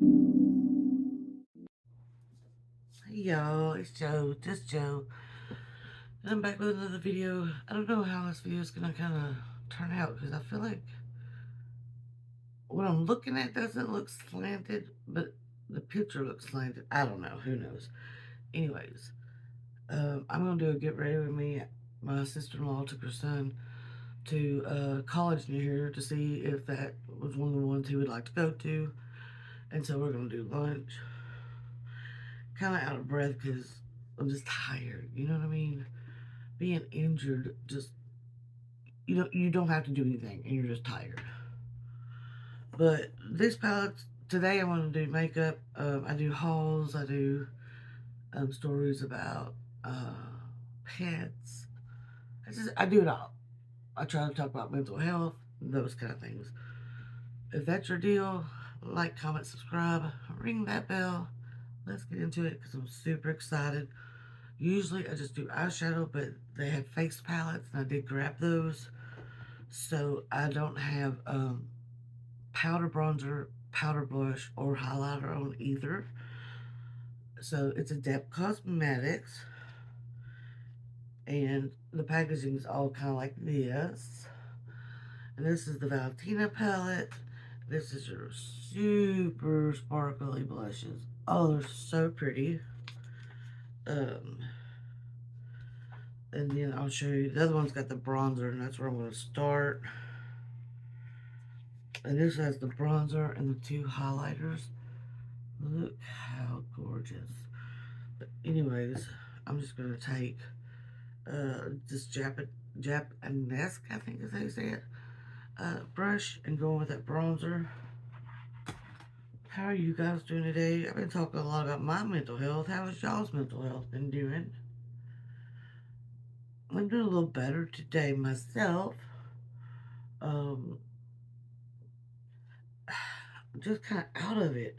Hey y'all, it's Joe, just Joe. And I'm back with another video. I don't know how this video is gonna kind of turn out because I feel like what I'm looking at doesn't look slanted, but the picture looks slanted. I don't know, who knows. Anyways, I'm gonna do a get ready with me. My sister-in-law took her son to college near here to see if that was one of the ones he would like to go to. And so we're gonna do lunch. Kind of out of breath because I'm just tired. You know what I mean? Being injured, just you don't have to do anything, and you're just tired. But this palette today, I want to do makeup. I do hauls. I do stories about pets. I do it all. I try to talk about mental health, those kind of things. If that's your deal, like, comment, subscribe, ring that bell. Let's get into it because I'm super excited. Usually I just do eyeshadow, but they had face palettes and I did grab those. So I don't have powder bronzer, powder blush, or highlighter on either. So it's Adept Cosmetics. And the packaging is all kind of like this. And this is the Valentina palette. This is your super sparkly blushes. Oh, they're so pretty. And then I'll show you. The other one's got the bronzer, and that's where I'm going to start. And this has the bronzer and the two highlighters. Look how gorgeous. But anyways, I'm just going to take this Japanesque, I think is how you say it, brush and go with that bronzer. How are you guys doing today? I've been talking a lot about my mental health. How has y'all's mental health been doing? I'm doing a little better today myself. Um, just kind of out of it.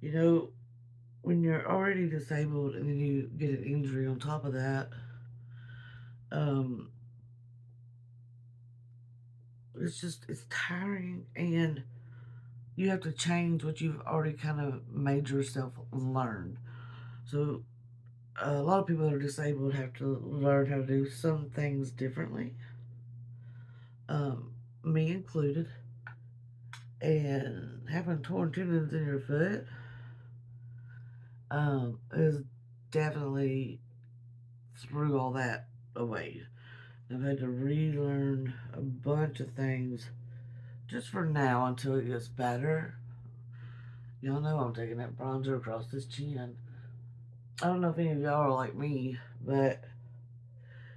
You know, when you're already disabled and then you get an injury on top of that, um, it's tiring, and you have to change what you've already kind of made yourself learn. So a lot of people that are disabled have to learn how to do some things differently, me included. And having torn tendons in your foot is definitely threw all that away. I've had to relearn a bunch of things just for now until it gets better. Y'all know I'm taking that bronzer across this chin. I don't know if any of y'all are like me, but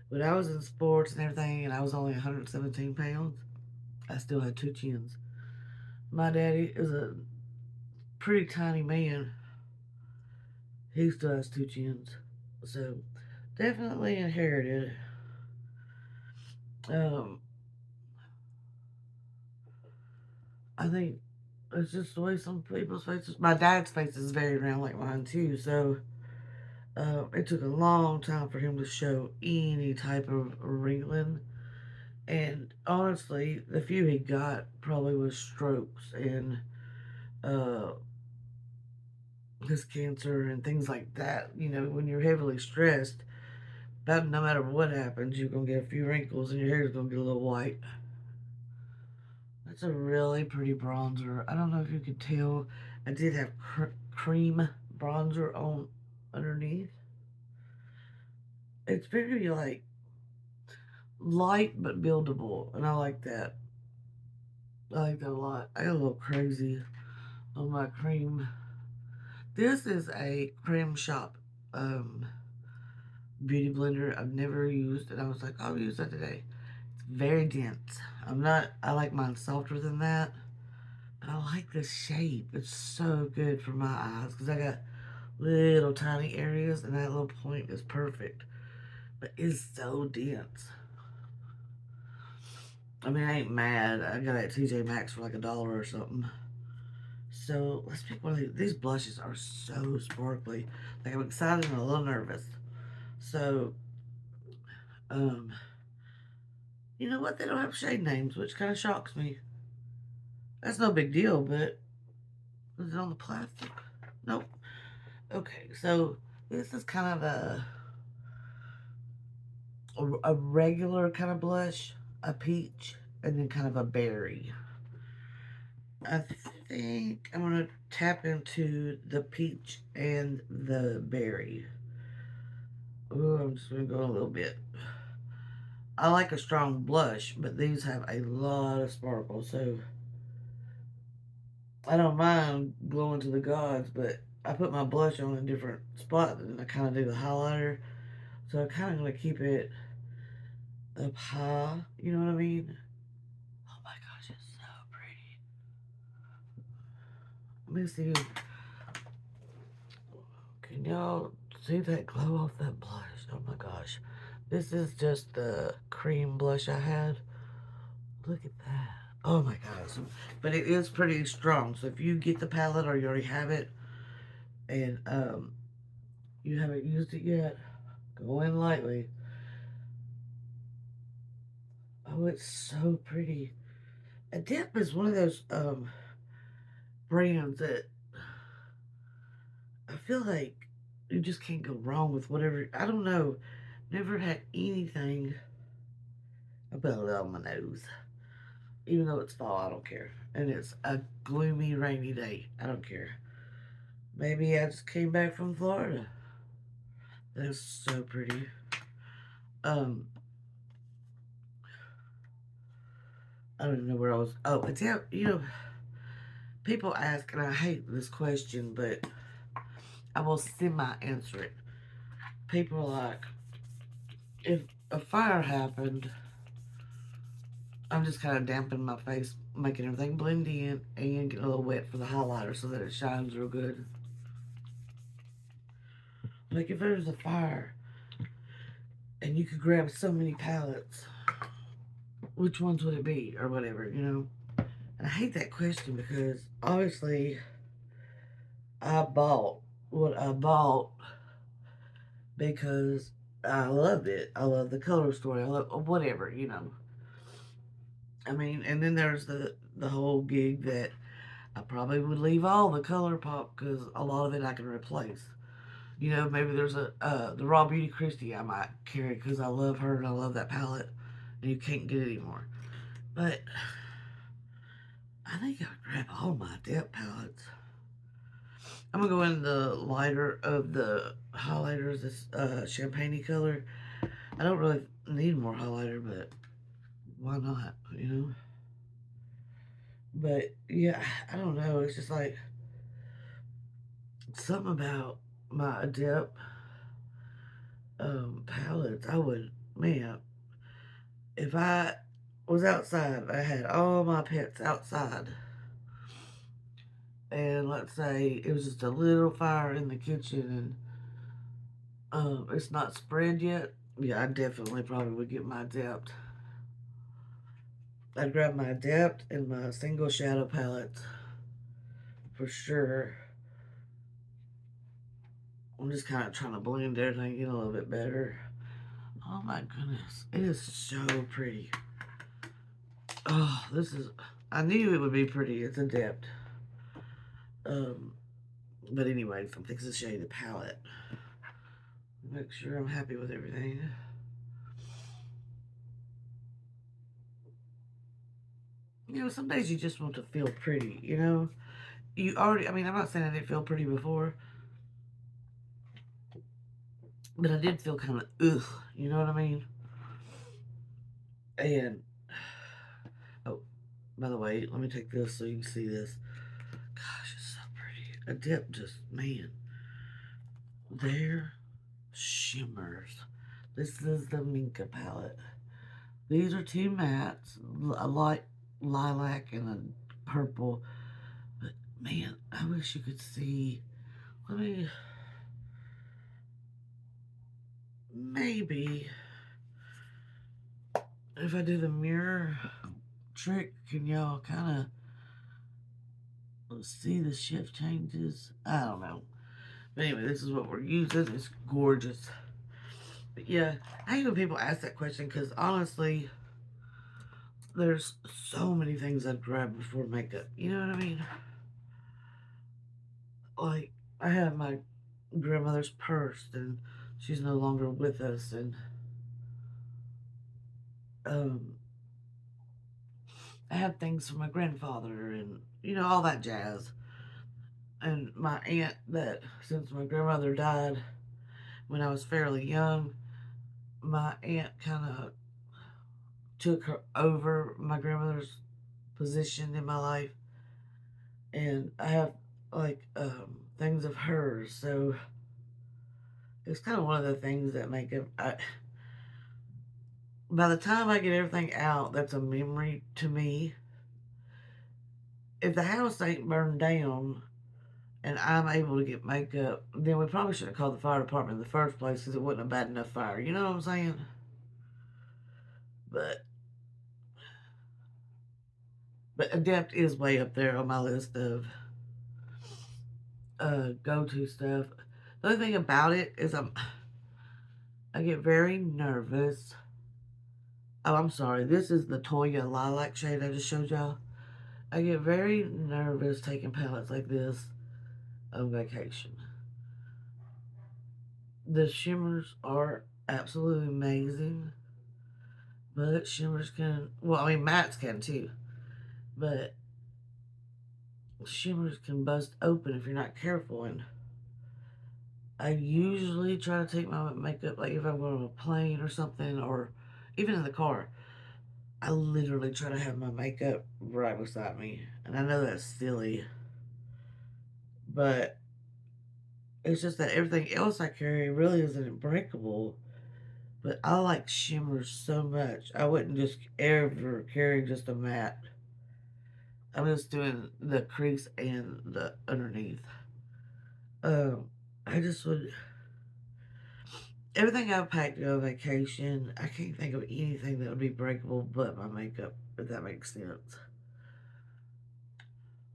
when I was in sports and everything and I was only 117 pounds, I still had two chins. My daddy is a pretty tiny man. He still has two chins. So, definitely inherited. Um, I think it's just the way some people's faces. My dad's face is very round like mine too, so it took a long time for him to show any type of wrinkling. And honestly, the few he got probably was strokes and uh, his cancer and things like that. You know, when you're heavily stressed, about no matter what happens, you're gonna get a few wrinkles and your hair's gonna get a little white. That's a really pretty bronzer. I don't know if you could tell. I did have cream bronzer on underneath. It's very like light but buildable, and I like that. I like that a lot. I got a little crazy on my cream. This is a Creme Shop beauty blender I've never used, and I was like, I'll use that today. It's very dense. I like mine softer than that, but I like the shape. It's so good for my eyes because I got little tiny areas, and that little point is perfect. But it's so dense. I mean, I ain't mad. I got it at TJ Maxx for like $1 or something. So let's pick one of these. These blushes are so sparkly. Like, I'm excited and a little nervous. So, um, you know what? They don't have shade names, which kind of shocks me. That's no big deal, but Was it on the plastic? Nope. Okay, so this is kind of a regular kind of blush, a peach, and then kind of a berry. I think I'm going to tap into the peach and the berry. Oh, I'm just going to go a little bit. I like a strong blush, but these have a lot of sparkle, so I don't mind glowing to the gods, but I put my blush on a different spot and I kind of do the highlighter. So I'm kind of going to keep it up high, you know what I mean? Oh my gosh, it's so pretty. Let me see. Can y'all see that glow off that blush? Oh my gosh. This is just the cream blush I had. Look at that. Oh my gosh. But it is pretty strong. So if you get the palette or you already have it and you haven't used it yet, go in lightly. Oh, it's so pretty. Adept is one of those brands that I feel like you just can't go wrong with whatever. I don't know. Never had anything about it on my nose. Even though it's fall, I don't care. And it's a gloomy, rainy day. I don't care. Maybe I just came back from Florida. That's so pretty. Um, I don't even know where I was. Oh, it's out. You know, people ask, and I hate this question, but I will semi-answer it. People are like, if a fire happened, I'm just kind of damping my face, making everything blend in, and get a little wet for the highlighter so that it shines real good. Like if there's a fire, and you could grab so many palettes, which ones would it be, or whatever, you know? And I hate that question because obviously I bought what I bought because I loved it. I love the color story. I love whatever, you know. I mean, and then there's the whole gig that I probably would leave all the color pop because a lot of it I can replace. You know, maybe there's the Raw Beauty Christie I might carry because I love her and I love that palette, and you can't get it anymore. But I think I'll grab all my Adept palettes. I'm gonna go in the lighter of the highlighters, this champagne color. I don't really need more highlighter, but why not, you know? But yeah, I don't know. It's just like something about my Adept palettes. I would, man, if I was outside, I had all my pets outside, and let's say it was just a little fire in the kitchen and it's not spread yet, yeah, I definitely probably would get my Adept. I'd grab my Adept and my single shadow palettes for sure. I'm just kind of trying to blend everything in a little bit better. Oh my goodness, it is so pretty. Oh, this is. I knew it would be pretty. It's Adept. Um, but anyways, I'm fixing to show you the palette. Make sure I'm happy with everything. You know, some days you just want to feel pretty, you know? You already, I mean, I'm not saying I didn't feel pretty before, but I did feel kind of ugh, you know what I mean? And, oh, by the way, let me take this so you can see this. Gosh, it's so pretty. Adept just, man, there shimmers. This is the Minka palette. These are two mattes, a light lilac and a purple. But man, I wish you could see. Let me maybe if I do the mirror trick, can y'all kind of see the shift changes? I don't know. But anyway, this is what we're using. It's gorgeous. But yeah, I hate when people ask that question because honestly, there's so many things I'd grab before makeup. You know what I mean? like, I have my grandmother's purse, and she's no longer with us, and um, I have things from my grandfather, and all that jazz. And my aunt, that since my grandmother died when I was fairly young, my aunt kind of took her over my grandmother's position in my life, and I have like things of hers. So it's kind of one of the things that make it. By the time I get everything out, that's a memory to me. If the house ain't burned down and I'm able to get makeup, then we probably should have called the fire department in the first place because it wasn't a bad enough fire. You know what I'm saying? But Adept is way up there on my list of go-to stuff. The only thing about it is I get very nervous. Oh, I'm sorry. This is the Toya Lilac shade I just showed y'all. I get very nervous taking palettes like this on vacation. The shimmers are absolutely amazing, but shimmers can, well, I mean, mattes can too, but shimmers can bust open if you're not careful. And I usually try to take my makeup, like if I'm going on a plane or something, or even in the car, I literally try to have my makeup right beside me. And I know that's silly, but it's just that everything else I carry really isn't breakable. But I like shimmers so much. I wouldn't just ever carry just a matte. I'm just doing the crease and the underneath. Um, I just would. Everything I've packed to go on vacation, I can't think of anything that would be breakable but my makeup, if that makes sense.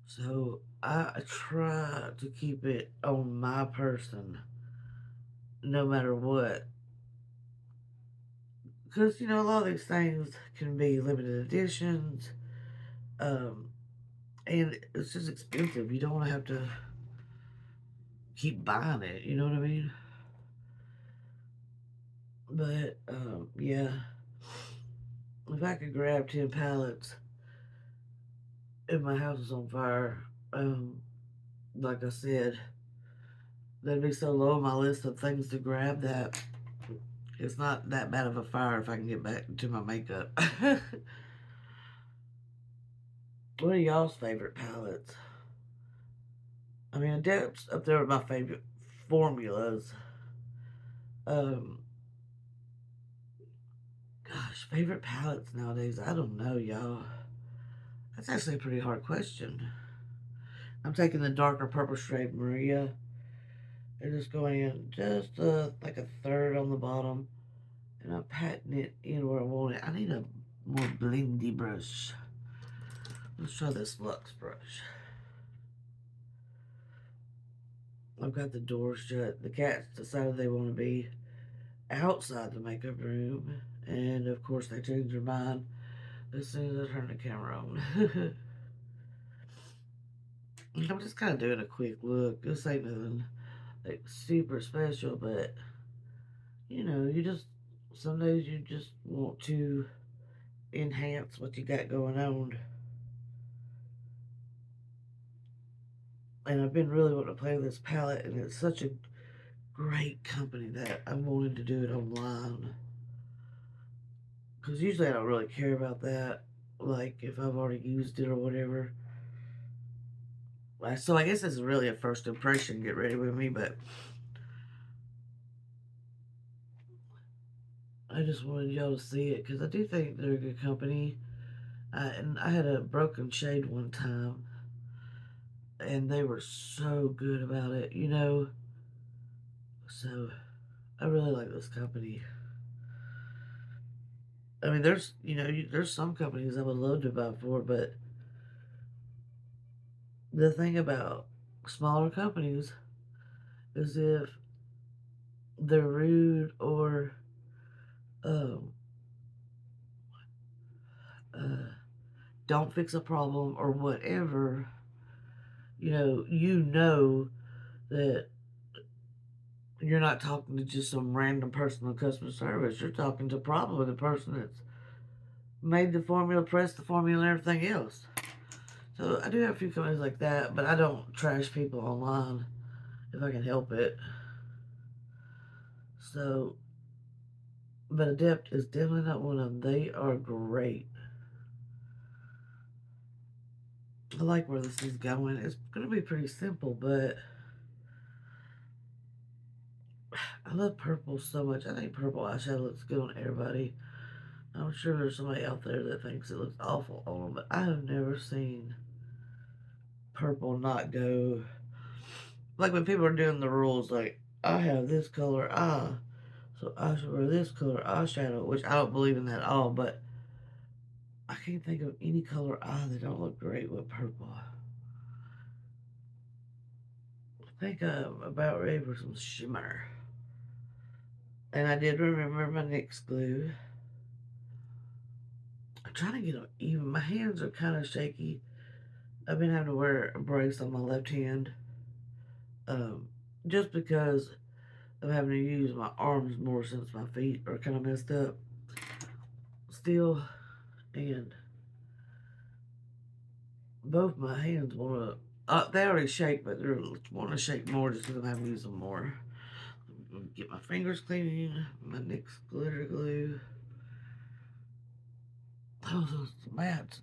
So I try to keep it on my person no matter what. Because, a lot of these things can be limited editions. Um, and it's just expensive. You don't want to have to keep buying it. You know what I mean? But yeah, if I could grab 10 pallets and my house is on fire, like I said, that'd be so low on my list of things to grab that it's not that bad of a fire if I can get back to my makeup. What are y'all's favorite palettes? I mean, Adept's up there with my favorite formulas. Um, Gosh, favorite palettes nowadays? I don't know, y'all. That's actually a pretty hard question. I'm taking the darker purple shade Maria. And just going in just like a third on the bottom. And I'm patting it in where I want it. I need a more blendy brush. Let's try this Luxe brush. I've got the doors shut. The cats decided they want to be outside the makeup room. And of course, they changed their mind as soon as I turned the camera on. I'm just kind of doing a quick look. This ain't nothing like super special, but you just, some days you just want to enhance what you got going on. And I've been really wanting to play with this palette, and it's such a great company that I wanted to do it online. Because usually I don't really care about that, like if I've already used it or whatever. So I guess this is really a first impression, get ready with me, but I just wanted y'all to see it because I do think they're a good company. And I had a broken shade one time, and they were so good about it. So I really like this company. I mean, there's some companies I would love to buy for, but the thing about smaller companies is if they're rude or um, uh, don't fix a problem or whatever, you know that you're not talking to just some random person on customer service. You're talking to probably the person that's made the formula, pressed the formula, and everything else. So I do have a few companies like that, but I don't trash people online if I can help it. So, but Adept is definitely not one of them. They are great. I like where this is going. It's going to be pretty simple, but I love purple so much. I think purple eyeshadow looks good on everybody. I'm sure there's somebody out there that thinks it looks awful on them, but I have never seen purple not go. Like when people are doing the rules, like, I have this color eye, so I should wear this color eyeshadow, which I don't believe in that at all, but I can't think of any color eye that don't look great with purple. I think I'm about ready for some shimmer. And I did remember my NYX glue. I'm trying to get them even. My hands are kind of shaky. I've been having to wear a brace on my left hand. Just because of having to use my arms more since my feet are kind of messed up still. And both my hands want to, they already shake, but they're want to shake more just because I'm having to use them more. Get my fingers clean, my NYX glitter glue. Those mats,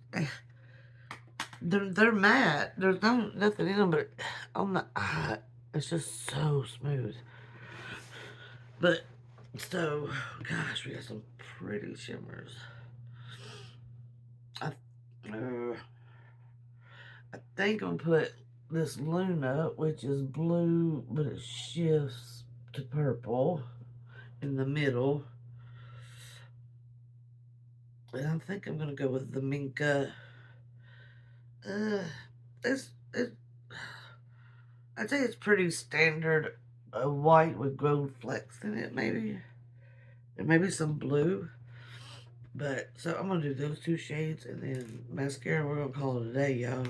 they're matte. There's nothing in them, but on the eye, it's just so smooth. But so, gosh, we got some pretty shimmers. I think I'm gonna put this Luna, which is blue, but it shifts to purple in the middle. And I think I'm gonna go with the Minka. It's I'd say it's pretty standard, white with gold flecks in it, maybe, and maybe some blue. But so I'm gonna do those two shades, and then mascara. We're gonna call it a day, y'all.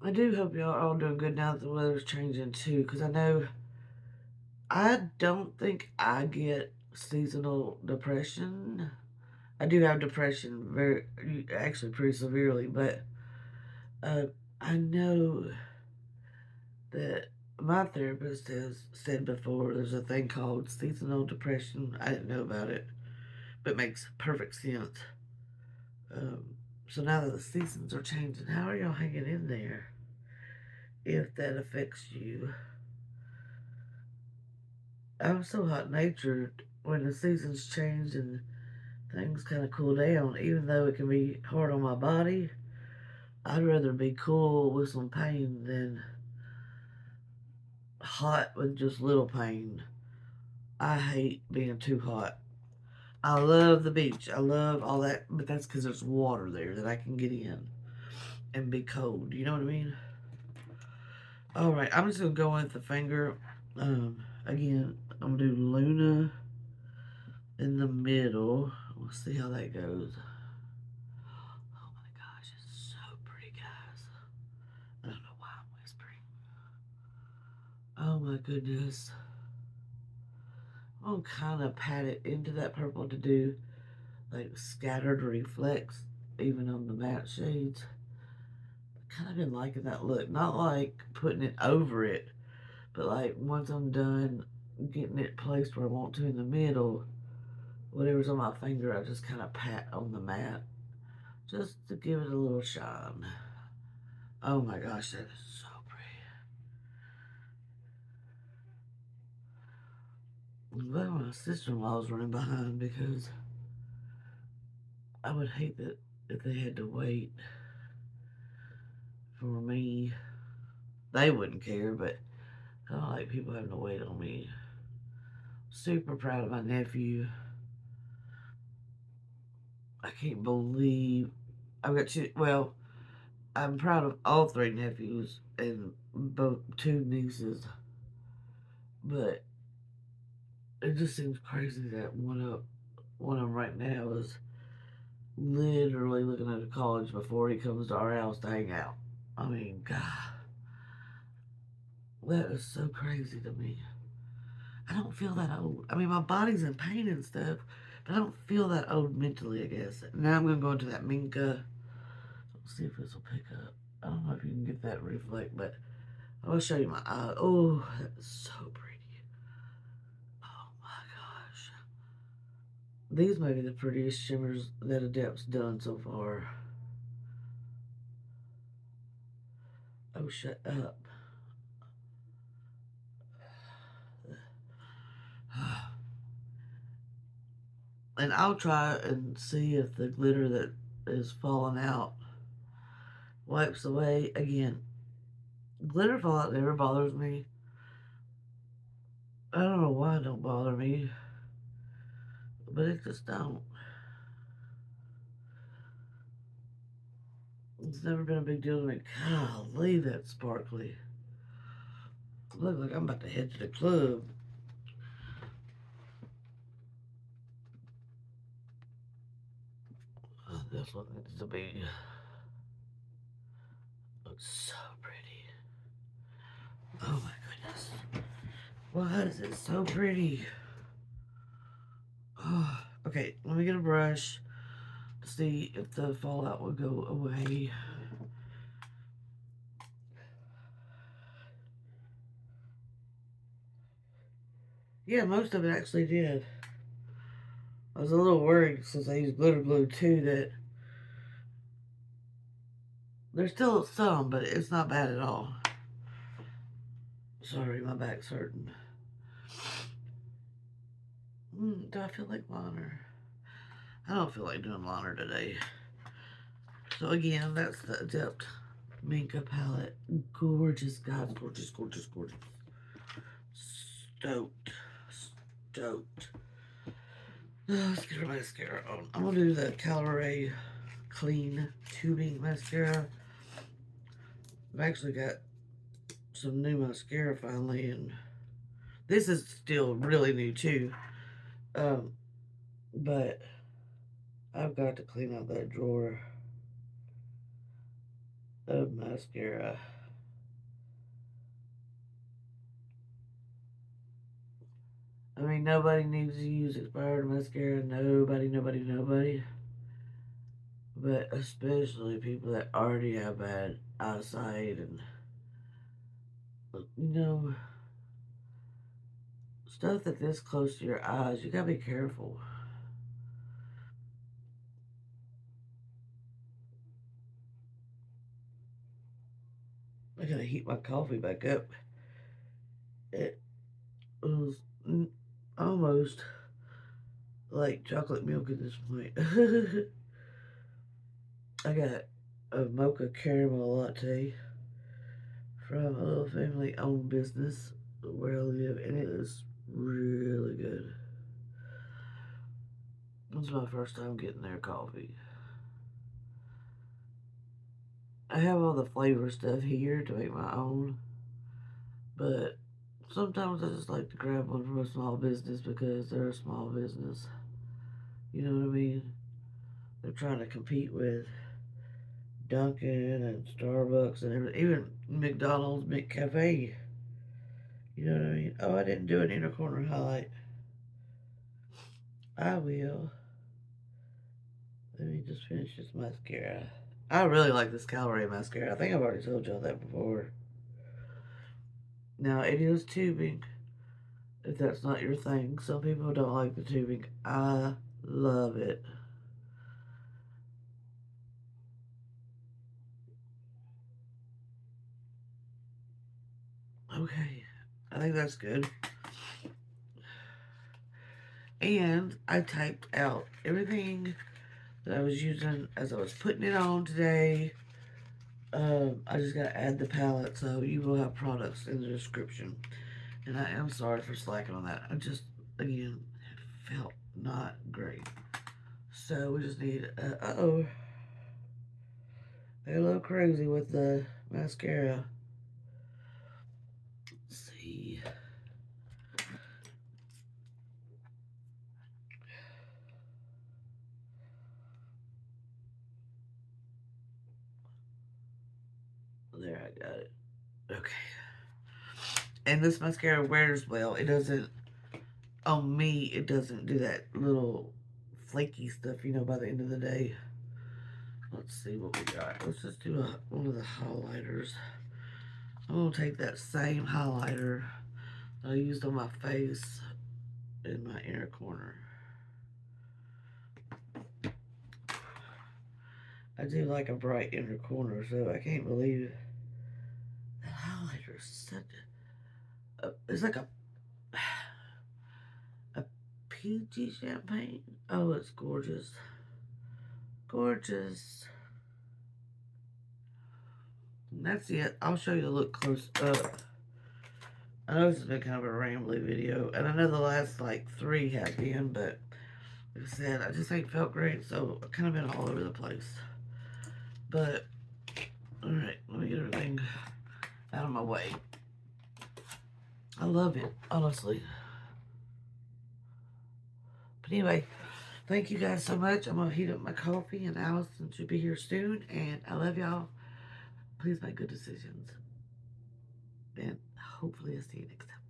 I do hope y'all are all doing good now that the weather's changing too, because I don't think I get seasonal depression. I do have depression, very actually pretty severely, but uh, I know that my therapist has said before there's a thing called seasonal depression. I didn't know about it, but it makes perfect sense. Um, so now that the seasons are changing, how are y'all hanging in there if that affects you? I'm so hot natured when the seasons change and things kind of cool down, even though it can be hard on my body. I'd rather be cool with some pain than hot with just little pain. I hate being too hot. I love the beach. I love all that, but that's because there's water there that I can get in and be cold. You know what I mean? All right, I'm just gonna go with the finger. Again, I'm gonna do Luna in the middle. We'll see how that goes. Oh my gosh, it's so pretty, guys. I don't know why I'm whispering. Oh my goodness. I'm gonna kind of pat it into that purple to do like scattered reflex, even on the matte shades. I kind of been liking that look. Not like putting it over it, but like once I'm done getting it placed where I want to in the middle, whatever's on my finger, I just kind of pat on the matte just to give it a little shine. Oh my gosh, that is so pretty. But my sister-in-law's running behind because I would hate that if they had to wait for me. They wouldn't care, but I don't like people having to wait on me. Super proud of my nephew. I can't believe I've got two. Well, I'm proud of all three nephews and both two nieces, but it just seems crazy that one of them right now is literally looking at a college before he comes to our house to hang out. I mean, God, That is so crazy to me. I don't feel that old. I mean, my body's in pain and stuff, but I don't feel that old mentally, I guess. Now I'm going to go into that Minka. Let's see if this will pick up. I don't know if you can get that reflect, but I'll show you my eye. Oh, that's so pretty. Oh my gosh. These may be the prettiest shimmers that Adept's done so far. Oh, shut up. And I'll try and see if the glitter that is falling out wipes away. Again, glitter fallout never bothers me. I don't know why it don't bother me, but it just don't. It's never been a big deal to me. Golly, that's sparkly. Look like I'm about to head to the club. This one needs to be. Looks so pretty. Oh my goodness. Why is it so pretty? Oh, okay, let me get a brush to see if the fallout will go away. Yeah, most of it actually did. I was a little worried since I used glitter glue too that there's still some, but it's not bad at all. Sorry, my back's hurting. Do I feel like liner? I don't feel like doing liner today. So again, that's the Adept Minka palette. Gorgeous, guys. Gorgeous, gorgeous, gorgeous. Stoked. Stoked. Let's get her mascara on. I'm going to do the Caliray Clean Tubing Mascara. I've actually got some new mascara finally, and this is still really new too. But I've got to clean out that drawer of mascara. I mean, nobody needs to use expired mascara. Nobody. But especially people that already have bad eyesight and, you know, stuff that this close to your eyes, you gotta be careful. I gotta heat my coffee back up. It was almost like chocolate milk at this point. I got a mocha caramel latte from a little family owned business where I live, and it is really good. This is my first time getting their coffee. I have all the flavor stuff here to make my own, but sometimes I just like to grab one from a small business because they're a small business. You know what I mean? They're trying to compete with Dunkin' and Starbucks and everything, even McDonald's, McCafe. You know what I mean? Oh, I didn't do an inner corner highlight. I will. Let me just finish this mascara. I really like this Caliray mascara. I think I've already told y'all that before. Now, it is tubing, if that's not your thing. Some people don't like the tubing. I love it. Okay, I think that's good. And I typed out everything that I was using as I was putting it on today. I just gotta add the palette, so you will have products in the description. And I am sorry for slacking on that. I just, again, felt not great. So we just need, uh-oh. They're a little crazy with the mascara. Let's see. There, I got it. Okay. And this mascara wears well. It doesn't, on me, it doesn't do that little flaky stuff, you know, by the end of the day. Let's see what we got. Let's just do one of the highlighters. I'm going to take that same highlighter that I used on my face in my inner corner. I do like a bright inner corner, so I can't believe that highlighter is such it's like a peachy champagne. Oh, it's gorgeous. Gorgeous. And that's it. I'll show you the look close up. I know this has been kind of a rambly video, and I know the last like 3 have been, but like I said, I just ain't felt great, so I've kind of been all over the place. But, alright, let me get everything out of my way. I love it, honestly. But anyway, thank you guys so much. I'm going to heat up my coffee, and Allison should be here soon, and I love y'all. Please make good decisions. And hopefully I'll see you next time.